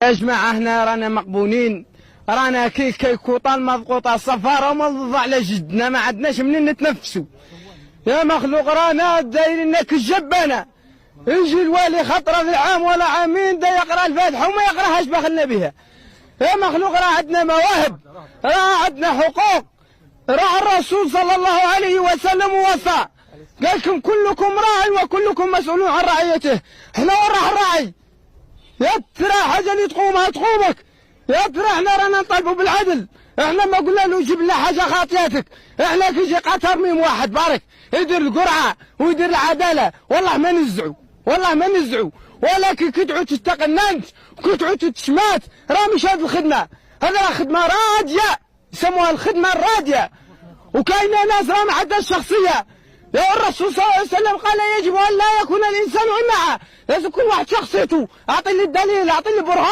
يا جماعة احنا رانا مقبونين، رانا كي كوطان مضغوطة الصفارة ومضغوطة على جدنا، ما عندناش منين نتنفسوا. يا مخلوق رانا دايرين كالجبانة، يجي الوالي خطرة في العام ولا عامين دا يقرا الفاتحة وما يقراهاش باخلنا بها. يا مخلوق راه عندنا مواهب، راه عندنا حقوق، راه الرسول صلى الله عليه وسلم وصى قال لكم كلكم راع وكلكم مسؤول عن رعيته. احنا وين راح الراعي؟ يا ترى حاجه اللي تقومها تقومك، يا ترى احنا رانا نطالبوا بالعدل، احنا ما قلنا له جيب لنا حاجه خاطياتك، احنا كي يجي قطر ميم واحد بارك يدير القرعه ويدير العداله والله ما نزعوا، والله ما نزعوا، ولكن كي تعود تستقننت وكي تعود تشمات راه مش هذه الخدمه، هذا راه خدمه راديه يسموها الخدمه الراديه، وكاينه ناس راه ما عندهاش شخصيه. يا الرسول صلى الله عليه وسلم قال يجب ان لا يكون الانسان امعه، لازم كل واحد شخصيته، اعطي لي الدليل، اعطي لي برهان.